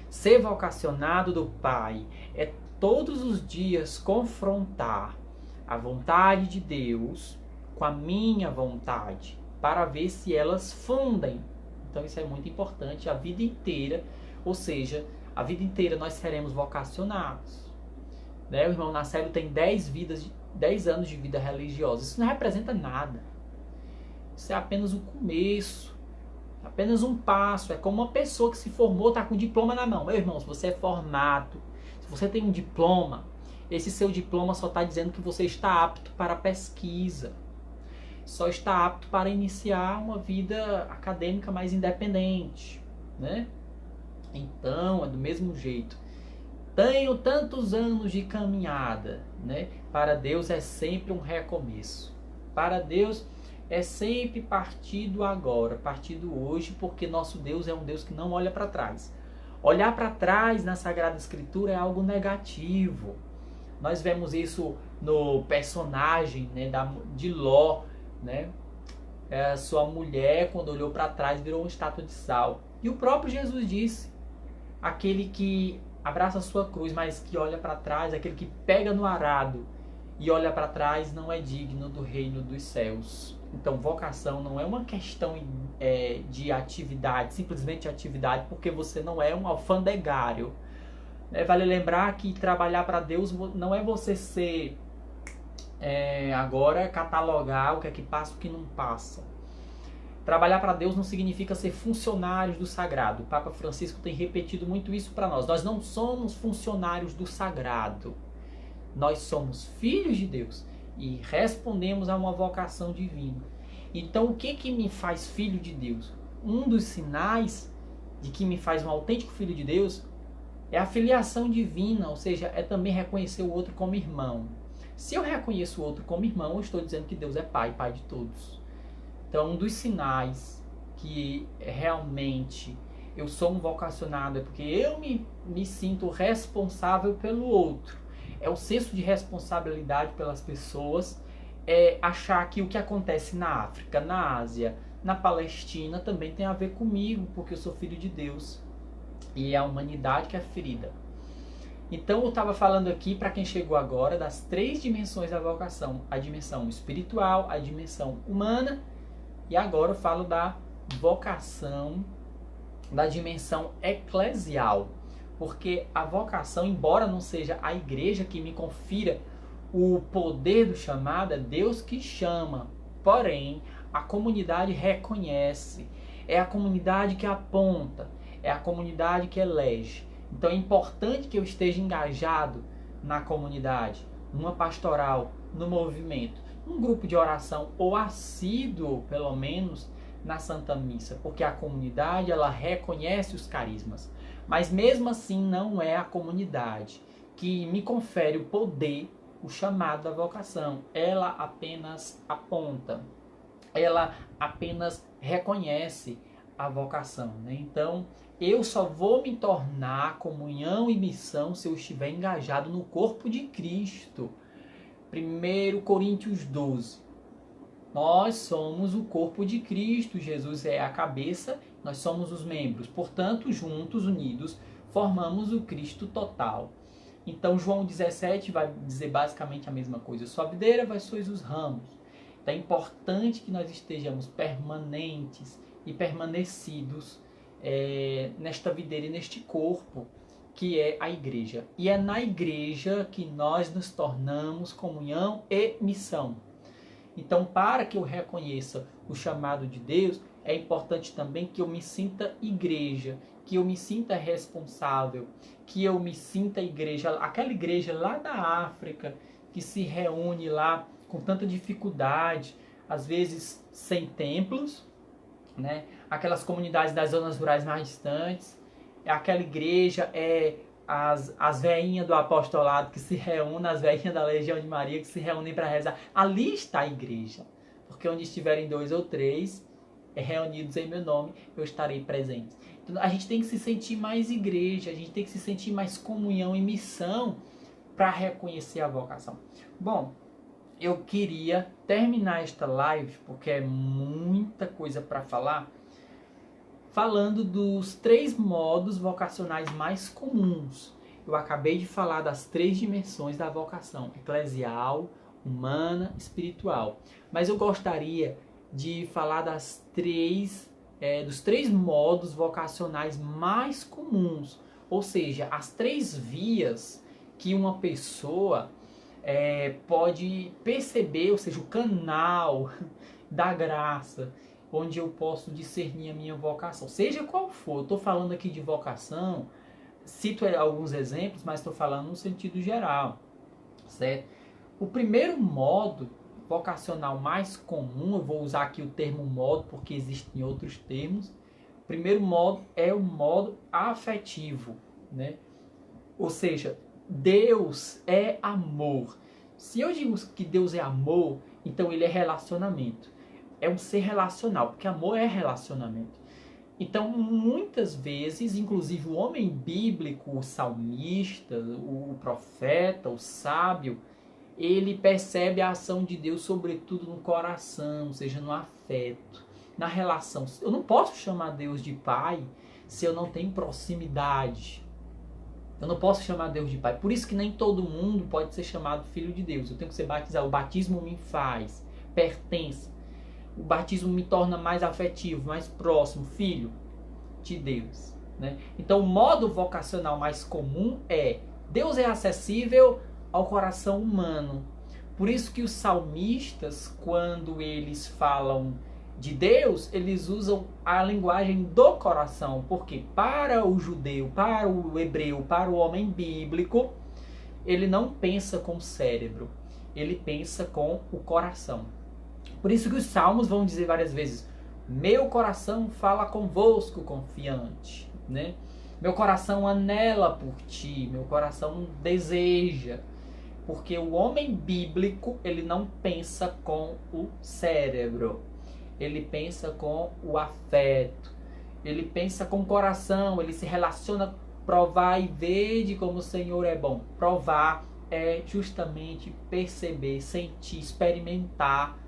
Ser vocacionado do Pai é todos os dias confrontar a vontade de Deus com a minha vontade, para ver se elas fundem. Então isso é muito importante a vida inteira, ou seja, a vida inteira nós seremos vocacionados. Né? O irmão Nacélio tem 10 anos de vida religiosa. Isso não representa nada. Isso é apenas o começo. Apenas um passo. É como uma pessoa que se formou, está com um diploma na mão. Meu irmão, se você é formado, se você tem um diploma, esse seu diploma só está dizendo que você está apto para a pesquisa. Só está apto para iniciar uma vida acadêmica mais independente. Né? Então, é do mesmo jeito. Tenho tantos anos de caminhada. Né? Para Deus é sempre um recomeço. Para Deus é sempre partir do agora, partir do hoje, porque nosso Deus é um Deus que não olha para trás. Olhar para trás na Sagrada Escritura é algo negativo. Nós vemos isso no personagem, né, de Ló. Né? Sua mulher, quando olhou para trás, virou uma estátua de sal. E o próprio Jesus disse, aquele que abraça a sua cruz, mas que olha para trás, aquele que pega no arado e olha para trás, não é digno do reino dos céus. Então, vocação não é uma questão de atividade, simplesmente atividade, porque você não é um alfandegário. Vale lembrar que trabalhar para Deus não é você ser, agora, catalogar o que é que passa e o que não passa. Trabalhar para Deus não significa ser funcionários do sagrado. O Papa Francisco tem repetido muito isso para nós. Nós não somos funcionários do sagrado. Nós somos filhos de Deus e respondemos a uma vocação divina. Então, o que me faz filho de Deus? Um dos sinais de que me faz um autêntico filho de Deus é a filiação divina, ou seja, é também reconhecer o outro como irmão. Se eu reconheço o outro como irmão, eu estou dizendo que Deus é Pai, Pai de todos. Então, um dos sinais que realmente eu sou um vocacionado é porque eu me sinto responsável pelo outro. É o senso de responsabilidade pelas pessoas, é achar que o que acontece na África, na Ásia, na Palestina também tem a ver comigo, porque eu sou filho de Deus e é a humanidade que é ferida. Então eu estava falando aqui, para quem chegou agora, das 3 dimensões da vocação. A dimensão espiritual, a dimensão humana, e agora eu falo da vocação, da dimensão eclesial. Porque a vocação, embora não seja a igreja que me confira o poder do chamado, é Deus que chama. Porém, a comunidade reconhece. É a comunidade que aponta. É a comunidade que elege. Então é importante que eu esteja engajado na comunidade, numa pastoral, no movimento, num grupo de oração ou assíduo, pelo menos, na Santa Missa. Porque a comunidade, ela reconhece os carismas. Mas mesmo assim não é a comunidade que me confere o poder, o chamado da vocação. Ela apenas aponta. Ela apenas reconhece a vocação, né? Então, eu só vou me tornar comunhão e missão se eu estiver engajado no corpo de Cristo. 1 Coríntios 12. Nós somos o corpo de Cristo, Jesus é a cabeça, nós somos os membros. Portanto, juntos, unidos, formamos o Cristo total. Então, João 17 vai dizer basicamente a mesma coisa. Eu sou a videira, vós sois os ramos. Então, é importante que nós estejamos permanentes e permanecidos nesta videira e neste corpo que é a igreja. E é na igreja que nós nos tornamos comunhão e missão. Então, para que eu reconheça o chamado de Deus, é importante também que eu me sinta igreja, que eu me sinta responsável, que eu me sinta igreja, aquela igreja lá da África, que se reúne lá com tanta dificuldade, às vezes sem templos, né? Aquelas comunidades das zonas rurais mais distantes, aquela igreja, as veinhas do apostolado que se reúnem, as veinhas da Legião de Maria que se reúnem para rezar. Ali está a igreja, porque onde estiverem 2 ou 3 reunidos em meu nome, eu estarei presente. Então, a gente tem que se sentir mais igreja, a gente tem que se sentir mais comunhão e missão para reconhecer a vocação. Bom, eu queria terminar esta live, porque é muita coisa para falar, falando dos 3 modos vocacionais mais comuns. Eu acabei de falar das 3 dimensões da vocação: eclesial, humana, espiritual. Mas eu gostaria de falar dos 3 modos vocacionais mais comuns. Ou seja, as 3 vias que uma pessoa pode perceber, ou seja, o canal da graça, onde eu posso discernir a minha vocação, seja qual for. Estou falando aqui de vocação, cito alguns exemplos, mas estou falando no sentido geral, certo? O primeiro modo vocacional mais comum, eu vou usar aqui o termo modo porque existem outros termos. O primeiro modo é o modo afetivo, né? Ou seja, Deus é amor. Se eu digo que Deus é amor, então ele é relacionamento. É um ser relacional, porque amor é relacionamento. Então, muitas vezes, inclusive o homem bíblico, o salmista, o profeta, o sábio, ele percebe a ação de Deus, sobretudo no coração, ou seja, no afeto, na relação. Eu não posso chamar Deus de pai se eu não tenho proximidade. Eu não posso chamar Deus de pai. Por isso que nem todo mundo pode ser chamado filho de Deus. Eu tenho que ser batizado. O batismo me faz, pertence. O batismo me torna mais afetivo, mais próximo, filho de Deus, né? Então, o modo vocacional mais comum é: Deus é acessível ao coração humano. Por isso que os salmistas, quando eles falam de Deus, eles usam a linguagem do coração, porque para o judeu, para o hebreu, para o homem bíblico, ele não pensa com o cérebro, ele pensa com o coração. Por isso que os salmos vão dizer várias vezes: meu coração fala convosco confiante, né? Meu coração anela por ti, meu coração deseja. Porque o homem bíblico, ele não pensa com o cérebro, ele pensa com o afeto, ele pensa com o coração, ele se relaciona. Provar e vede como o Senhor é bom. Provar é justamente perceber, sentir, experimentar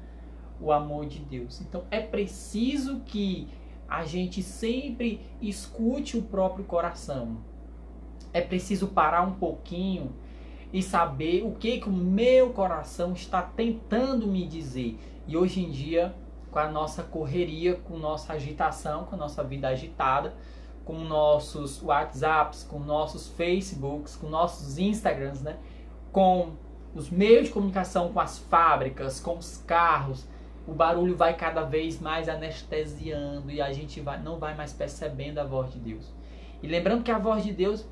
o amor de Deus. Então é preciso que a gente sempre escute o próprio coração. É preciso parar um pouquinho e saber o que o meu coração está tentando me dizer. E hoje em dia, com a nossa correria, com nossa agitação, com a nossa vida agitada, com nossos WhatsApps, com nossos Facebooks, com nossos Instagrams, né? Com os meios de comunicação, com as fábricas, com os carros, o barulho vai cada vez mais anestesiando e a gente não vai mais percebendo a voz de Deus. E lembrando que a voz de Deus,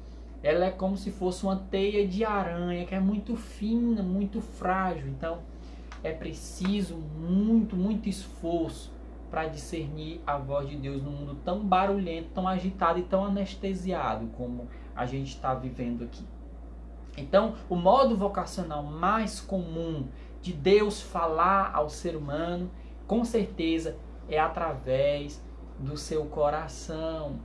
ela é como se fosse uma teia de aranha, que é muito fina, muito frágil. Então, é preciso muito esforço para discernir a voz de Deus num mundo tão barulhento, tão agitado e tão anestesiado como a gente está vivendo aqui. Então, o modo vocacional mais comum de Deus falar ao ser humano, com certeza, é através do seu coração.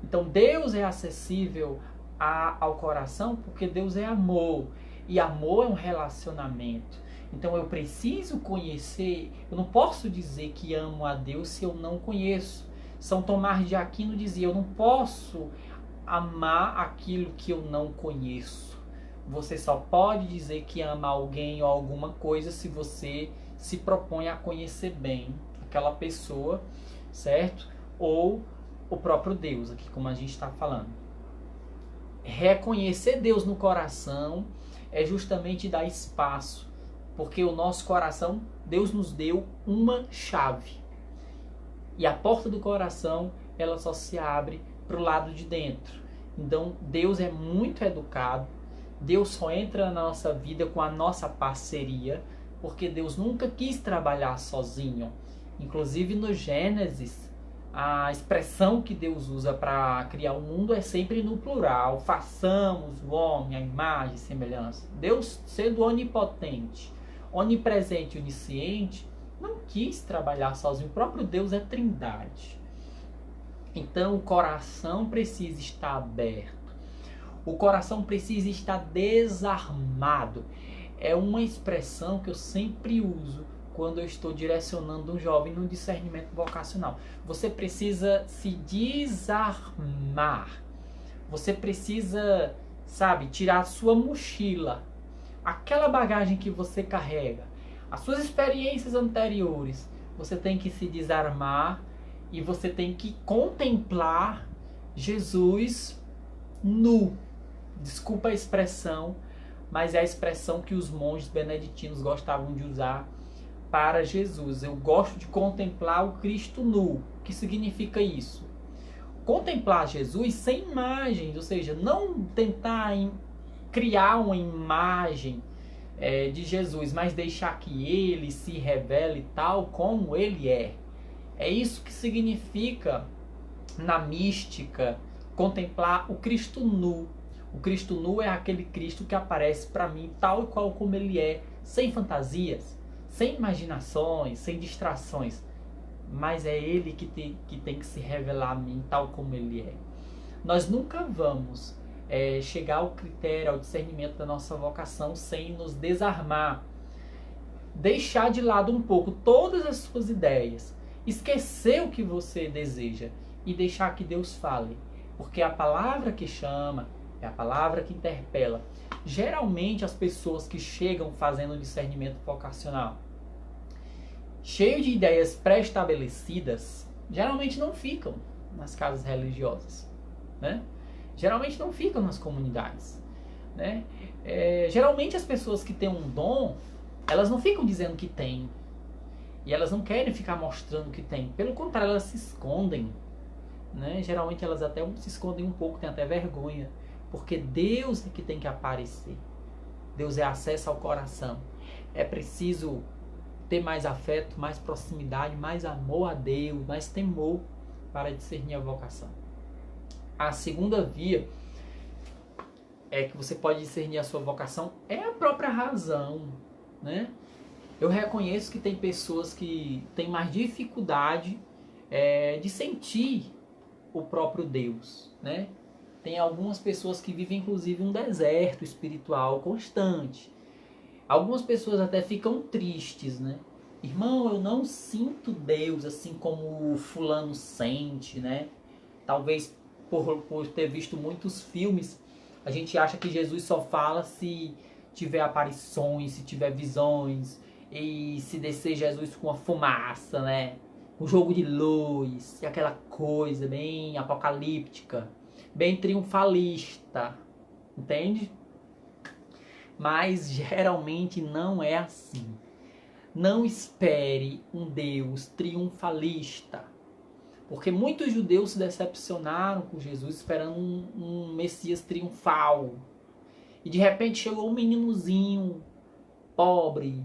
Então, Deus é acessível ao coração porque Deus é amor. E amor é um relacionamento. Então, eu preciso conhecer. Eu não posso dizer que amo a Deus se eu não conheço. São Tomás de Aquino dizia: eu não posso amar aquilo que eu não conheço. Você só pode dizer que ama alguém ou alguma coisa se você se propõe a conhecer bem aquela pessoa, certo? Ou o próprio Deus, aqui como a gente está falando. Reconhecer Deus no coração é justamente dar espaço, porque o nosso coração, Deus nos deu uma chave. E a porta do coração, ela só se abre para o lado de dentro. Então, Deus é muito educado. Deus só entra na nossa vida com a nossa parceria, porque Deus nunca quis trabalhar sozinho. Inclusive no Gênesis, a expressão que Deus usa para criar o mundo é sempre no plural. Façamos o homem, a imagem e semelhança. Deus, sendo onipotente, onipresente e onisciente, não quis trabalhar sozinho. O próprio Deus é trindade. Então o coração precisa estar aberto. O coração precisa estar desarmado. É uma expressão que eu sempre uso quando eu estou direcionando um jovem no discernimento vocacional. Você precisa se desarmar. Você precisa, tirar a sua mochila. Aquela bagagem que você carrega. As suas experiências anteriores. Você tem que se desarmar e você tem que contemplar Jesus nu. Desculpa a expressão, mas é a expressão que os monges beneditinos gostavam de usar para Jesus. Eu gosto de contemplar o Cristo nu. O que significa isso? Contemplar Jesus sem imagens, ou seja, não tentar criar uma imagem de Jesus, mas deixar que ele se revele tal como ele é. É isso que significa, na mística, contemplar o Cristo nu. O Cristo nu é aquele Cristo que aparece para mim tal e qual como ele é, sem fantasias, sem imaginações, sem distrações. Mas é ele que tem que se revelar a mim tal como ele é. Nós nunca vamos chegar ao critério, ao discernimento da nossa vocação sem nos desarmar. Deixar de lado um pouco todas as suas ideias. Esquecer o que você deseja e deixar que Deus fale. Porque a palavra que chama é a palavra que interpela. Geralmente as pessoas que chegam fazendo discernimento vocacional, cheio de ideias pré-estabelecidas, geralmente não ficam nas casas religiosas, né? Geralmente não ficam nas comunidades, né? Geralmente as pessoas que têm um dom, elas não ficam dizendo que têm. E elas não querem ficar mostrando que têm. Pelo contrário, elas se escondem, né? Geralmente elas até se escondem um pouco, têm até vergonha. Porque Deus é que tem que aparecer. Deus é acesso ao coração. É preciso ter mais afeto, mais proximidade, mais amor a Deus, mais temor para discernir a vocação. A segunda via que você pode discernir a sua vocação é a própria razão, né? Eu reconheço que tem pessoas que têm mais dificuldade de sentir o próprio Deus, né? Tem algumas pessoas que vivem, inclusive, um deserto espiritual constante. Algumas pessoas até ficam tristes, né? Irmão, eu não sinto Deus assim como o fulano sente, né? Talvez por ter visto muitos filmes A gente acha que Jesus só fala se tiver aparições, se tiver visões, e se descer Jesus com a fumaça, né? Um jogo de luz, e aquela coisa bem apocalíptica, bem triunfalista, entende? Mas geralmente não é assim. Não espere um Deus triunfalista, porque muitos judeus se decepcionaram com Jesus esperando um Messias triunfal. E de repente chegou um meninozinho pobre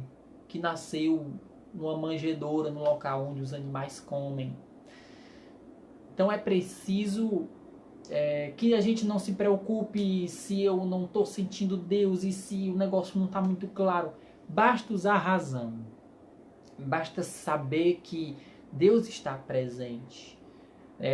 que nasceu numa manjedoura, no local onde os animais comem. Então é preciso que a gente não se preocupe se eu não estou sentindo Deus e se o negócio não está muito claro. Basta usar a razão. Basta saber que Deus está presente.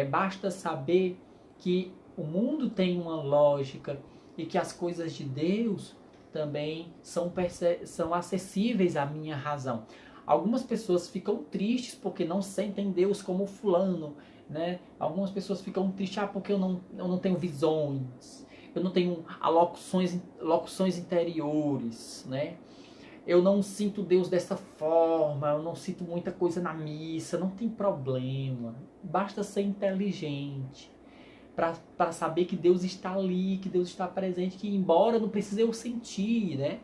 Basta saber que o mundo tem uma lógica e que as coisas de Deus também são acessíveis à minha razão. Algumas pessoas ficam tristes porque não sentem Deus como fulano, né? Algumas pessoas ficam tristes porque eu não tenho visões, eu não tenho locuções interiores, né? Eu não sinto Deus dessa forma, eu não sinto muita coisa na missa, não tem problema. Basta ser inteligente para saber que Deus está ali, que Deus está presente, que embora não precise eu sentir, né?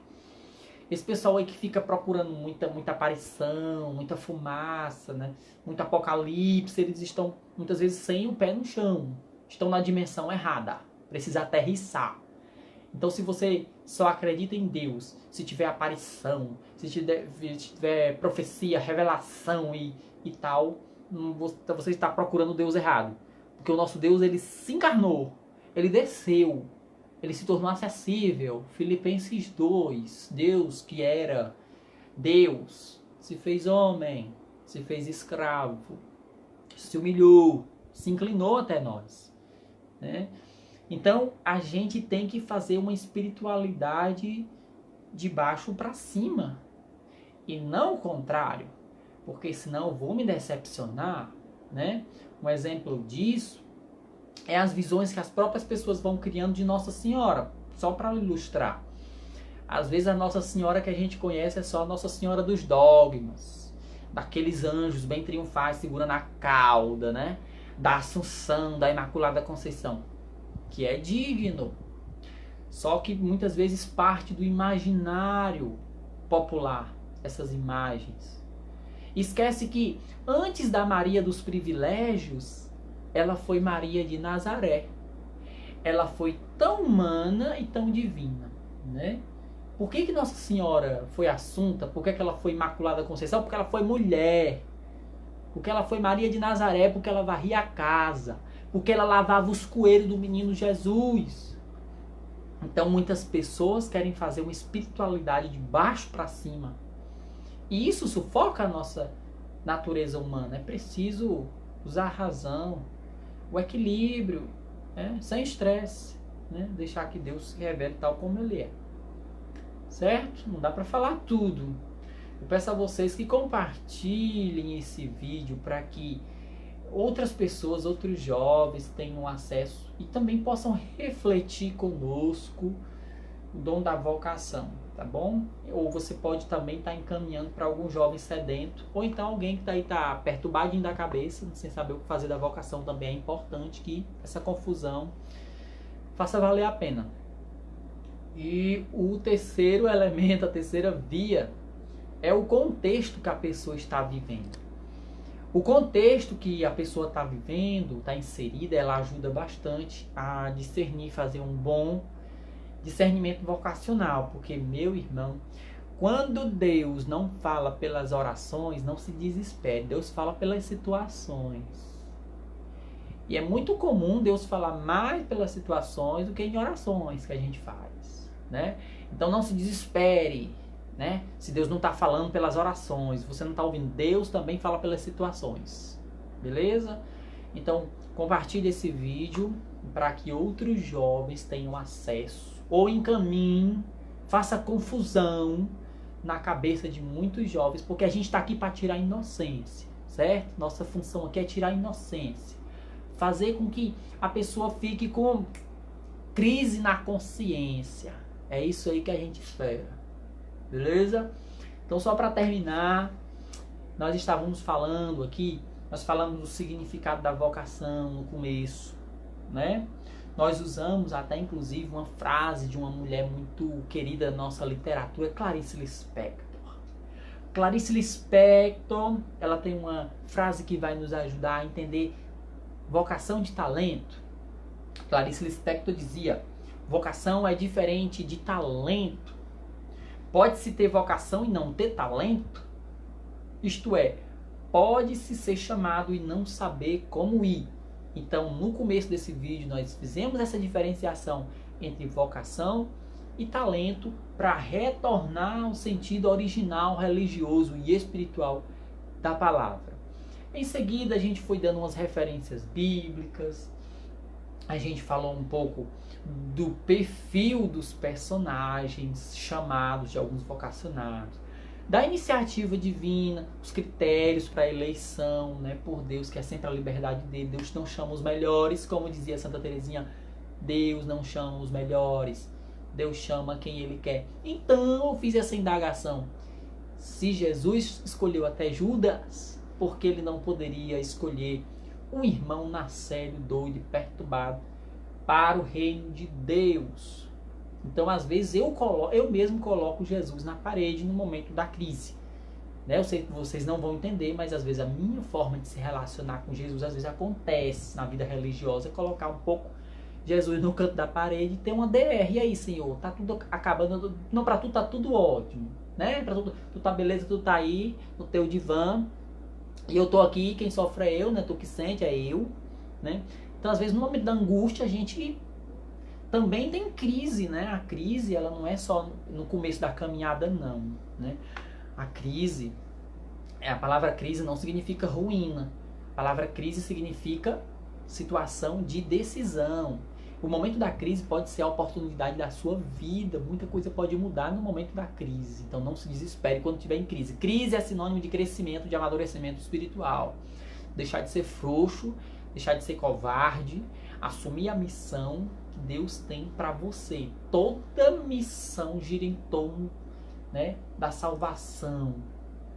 Esse pessoal aí que fica procurando muita aparição, muita fumaça, né? Muito apocalipse, eles estão muitas vezes sem o pé no chão, estão na dimensão errada, precisa aterrissar. Então, se você só acredita em Deus, se tiver aparição, se tiver profecia, revelação e tal, você está procurando Deus errado. Porque o nosso Deus, ele se encarnou, ele desceu, ele se tornou acessível. Filipenses 2, Deus que era Deus, se fez homem, se fez escravo, se humilhou, se inclinou até nós, né? Então, a gente tem que fazer uma espiritualidade de baixo para cima. E não o contrário. Porque senão eu vou me decepcionar, né? Um exemplo disso é as visões que as próprias pessoas vão criando de Nossa Senhora. Só para ilustrar. Às vezes a Nossa Senhora que a gente conhece é só a Nossa Senhora dos dogmas. Daqueles anjos bem triunfais segurando a cauda, né? Da Assunção, da Imaculada Conceição. Que é digno, só que muitas vezes parte do imaginário popular, essas imagens. Esquece que antes da Maria dos privilégios, ela foi Maria de Nazaré. Ela foi tão humana e tão divina, né? Por que Nossa Senhora foi assunta? Por que ela foi Imaculada Conceição? Porque ela foi mulher. Porque ela foi Maria de Nazaré, porque ela varria a casa. Porque ela lavava os coelhos do menino Jesus. Então muitas pessoas querem fazer uma espiritualidade de baixo para cima. E isso sufoca a nossa natureza humana. É preciso usar a razão, o equilíbrio, né? Sem estresse, né? Deixar que Deus se revele tal como Ele é. Certo? Não dá para falar tudo. Eu peço a vocês que compartilhem esse vídeo para que outras pessoas, outros jovens tenham acesso e também possam refletir conosco o dom da vocação, tá bom? Ou você pode também estar encaminhando para algum jovem sedento, ou então alguém que está perturbadinho da cabeça, sem saber o que fazer da vocação. Também é importante que essa confusão faça valer a pena. E o terceiro elemento, a terceira via, é o contexto que a pessoa está vivendo. O contexto que a pessoa está vivendo, está inserida, ela ajuda bastante a discernir, fazer um bom discernimento vocacional. Porque, meu irmão, quando Deus não fala pelas orações, não se desespere. Deus fala pelas situações. E é muito comum Deus falar mais pelas situações do que em orações que a gente faz, né? Então não se desespere, né? Se Deus não está falando pelas orações, você não está ouvindo, Deus também fala pelas situações, beleza? Então compartilhe esse vídeo para que outros jovens tenham acesso, ou encaminhe, faça confusão na cabeça de muitos jovens, porque a gente está aqui para tirar a inocência, certo? Nossa função aqui é tirar a inocência, fazer com que a pessoa fique com crise na consciência. É isso aí que a gente espera. Beleza? Então, só para terminar, nós estávamos falando aqui, nós falamos do significado da vocação no começo, né? Nós usamos até inclusive uma frase de uma mulher muito querida da nossa literatura, Clarice Lispector. Clarice Lispector, ela tem uma frase que vai nos ajudar a entender vocação de talento. Clarice Lispector dizia: vocação é diferente de talento. Pode-se ter vocação e não ter talento? Isto é, pode-se ser chamado e não saber como ir. Então, no começo desse vídeo, nós fizemos essa diferenciação entre vocação e talento para retornar ao sentido original, religioso e espiritual da palavra. Em seguida, a gente foi dando umas referências bíblicas, a gente falou um pouco do perfil dos personagens chamados de alguns vocacionados, da iniciativa divina, os critérios para a eleição, né, por Deus, que é sempre a liberdade dele. Deus não chama os melhores, como dizia Santa Teresinha, Deus não chama os melhores, Deus chama quem Ele quer. Então eu fiz essa indagação: se Jesus escolheu até Judas, por que Ele não poderia escolher um irmão na sério, doido e perturbado para o reino de Deus? Então, às vezes, eu mesmo coloco Jesus na parede no momento da crise. Né? Eu sei que vocês não vão entender, mas às vezes a minha forma de se relacionar com Jesus, às vezes acontece na vida religiosa, é colocar um pouco Jesus no canto da parede e ter uma DR. E aí, Senhor, tá tudo acabando, não, para tu tá tudo ótimo, né? Para tu tá beleza, tu tá aí no teu divã, e eu tô aqui, quem sofre é eu, né? Tu que sente é eu, né? Então, às vezes, no momento da angústia, a gente também tem crise, né? A crise, ela não é só no começo da caminhada, não, né? A crise, a palavra crise não significa ruína. A palavra crise significa situação de decisão. O momento da crise pode ser a oportunidade da sua vida. Muita coisa pode mudar no momento da crise. Então não se desespere quando estiver em crise. Crise é sinônimo de crescimento, de amadurecimento espiritual. Deixar de ser frouxo, deixar de ser covarde, assumir a missão que Deus tem para você. Toda missão gira em torno, né, da salvação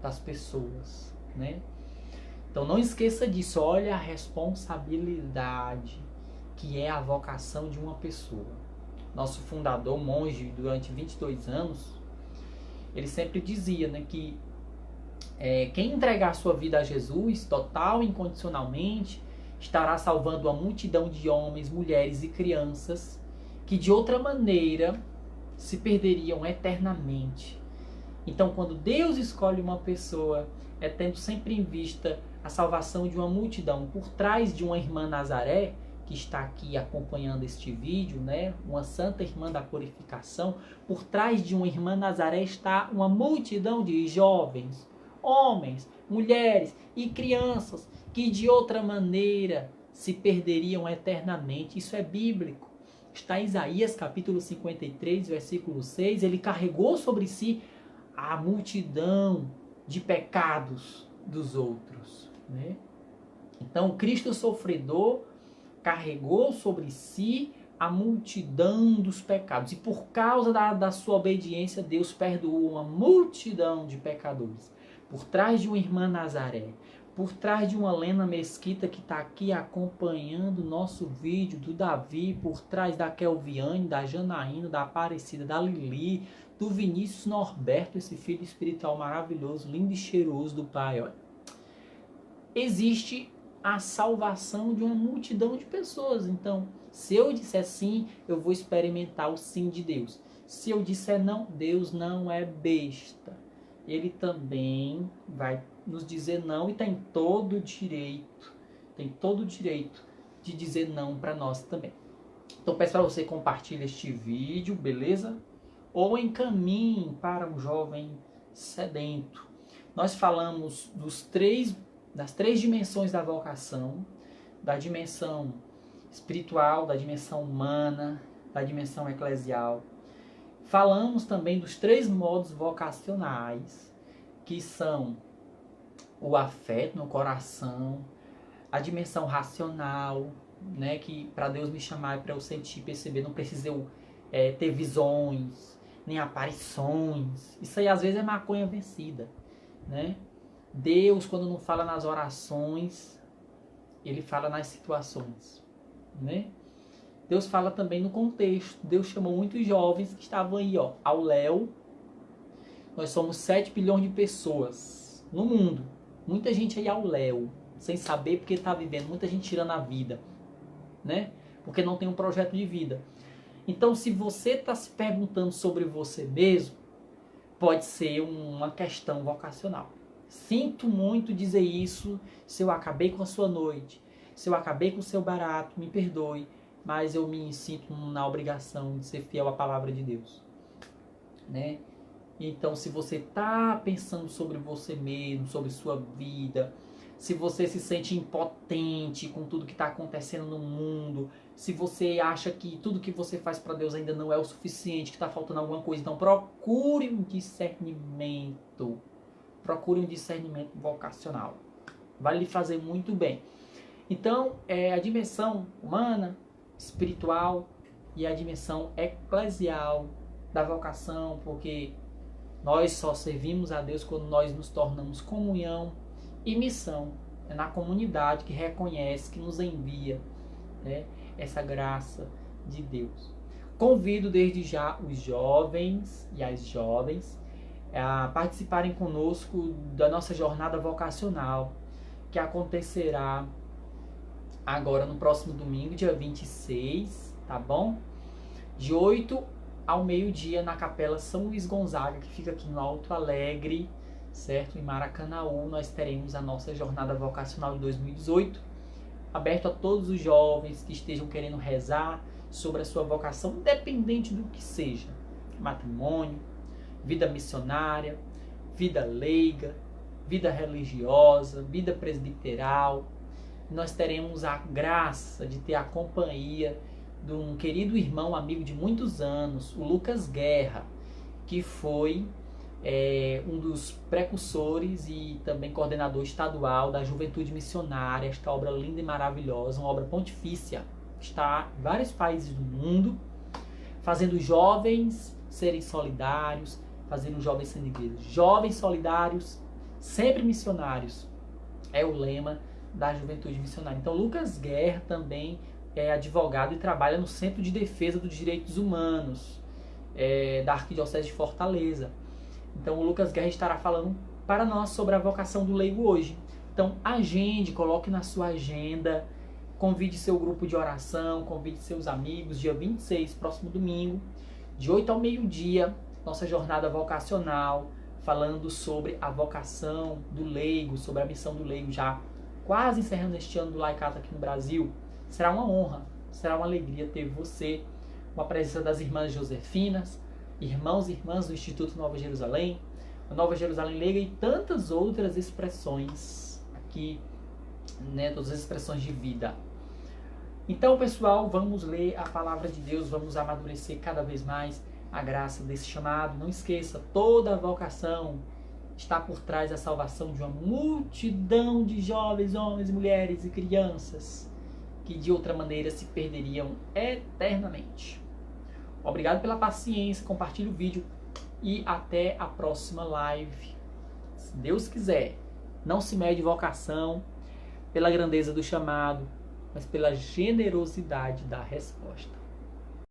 das pessoas, né? Então não esqueça disso. Olha a responsabilidade que é a vocação de uma pessoa. Nosso fundador, monge, durante 22 anos, ele sempre dizia, né, que quem entregar sua vida a Jesus, total e incondicionalmente, estará salvando a multidão de homens, mulheres e crianças que de outra maneira se perderiam eternamente. Então, quando Deus escolhe uma pessoa, é tendo sempre em vista a salvação de uma multidão. Por trás de uma irmã Nazaré, que está aqui acompanhando este vídeo, né? Uma santa irmã da purificação, por trás de uma irmã Nazaré está uma multidão de jovens, homens, mulheres e crianças que de outra maneira se perderiam eternamente. Isso é bíblico. Está em Isaías capítulo 53, versículo 6. Ele carregou sobre si a multidão de pecados dos outros, né? Então, Cristo sofredor carregou sobre si a multidão dos pecados. E por causa da sua obediência, Deus perdoou uma multidão de pecadores. Por trás de uma irmã Nazaré, por trás de uma Lena Mesquita que está aqui acompanhando o nosso vídeo, do Davi, por trás da Kelviane, da Janaína, da Aparecida, da Lili, do Vinícius Norberto, esse filho espiritual maravilhoso, lindo e cheiroso do Pai. Olha. Existe a salvação de uma multidão de pessoas. Então, se eu disser sim, eu vou experimentar o sim de Deus. Se eu disser não, Deus não é besta. Ele também vai nos dizer não e tem todo o direito de dizer não para nós também. Então, peço para você compartilhar este vídeo, beleza? Ou encaminhe para um jovem sedento. Nós falamos das três dimensões da vocação, da dimensão espiritual, da dimensão humana, da dimensão eclesial. Falamos também dos 3 modos vocacionais, que são o afeto no coração, a dimensão racional, né, que para Deus me chamar, para eu sentir, perceber, não preciso eu ter visões, nem aparições. Isso aí às vezes é maconha vencida, né? Deus, quando não fala nas orações, ele fala nas situações, né? Deus fala também no contexto. Deus chamou muitos jovens que estavam aí, ó, ao léu. Nós somos 7 bilhões de pessoas no mundo. Muita gente aí ao léu, sem saber porque está vivendo. Muita gente tirando a vida, né? Porque não tem um projeto de vida. Então, se você está se perguntando sobre você mesmo, pode ser uma questão vocacional. Sinto muito dizer isso, se eu acabei com a sua noite, se eu acabei com o seu barato, me perdoe, mas eu me sinto na obrigação de ser fiel à palavra de Deus, né? Então, se você está pensando sobre você mesmo, sobre sua vida, se você se sente impotente com tudo que está acontecendo no mundo, se você acha que tudo que você faz para Deus ainda não é o suficiente, que está faltando alguma coisa, então procure um discernimento. Procure um discernimento vocacional. Vai lhe fazer muito bem. Então, a dimensão humana, espiritual e a dimensão eclesial da vocação, porque nós só servimos a Deus quando nós nos tornamos comunhão e missão. É na comunidade que reconhece, que nos envia, né, essa graça de Deus. Convido desde já os jovens e as jovens a participarem conosco da nossa jornada vocacional, que acontecerá agora no próximo domingo, dia 26, tá bom? De 8 ao meio-dia na Capela São Luís Gonzaga, que fica aqui no Alto Alegre, certo? Em Maracanaú, nós teremos a nossa jornada vocacional de 2018, aberto a todos os jovens que estejam querendo rezar sobre a sua vocação, independente do que seja, matrimônio, vida missionária, vida leiga, vida religiosa, vida presbiteral. Nós teremos a graça de ter a companhia de um querido irmão, amigo de muitos anos, o Lucas Guerra, que foi um dos precursores e também coordenador estadual da Juventude Missionária, esta obra linda e maravilhosa, uma obra pontifícia, está em vários países do mundo, fazendo jovens serem solidários, fazendo jovens serem igrejas. Jovens solidários, sempre missionários, é o lema da Juventude Missionária. Então, Lucas Guerra também é advogado e trabalha no Centro de Defesa dos Direitos Humanos da Arquidiocese de Fortaleza. Então, o Lucas Guerra estará falando para nós sobre a vocação do leigo hoje. Então, agende, coloque na sua agenda, convide seu grupo de oração, convide seus amigos, dia 26, próximo domingo, de 8 ao meio-dia, nossa jornada vocacional, falando sobre a vocação do leigo, sobre a missão do leigo, já quase encerrando este ano do laicato aqui no Brasil. Será uma honra, será uma alegria ter você, com a presença das irmãs Josefinas, irmãos e irmãs do Instituto Nova Jerusalém, a Nova Jerusalém Leiga e tantas outras expressões aqui, né, todas as expressões de vida. Então, pessoal, vamos ler a palavra de Deus, vamos amadurecer cada vez mais a graça desse chamado. Não esqueça, toda a vocação está por trás da salvação de uma multidão de jovens, homens, mulheres e crianças que de outra maneira se perderiam eternamente. Obrigado pela paciência, compartilhe o vídeo e até a próxima live. Se Deus quiser, não se mede vocação pela grandeza do chamado, mas pela generosidade da resposta.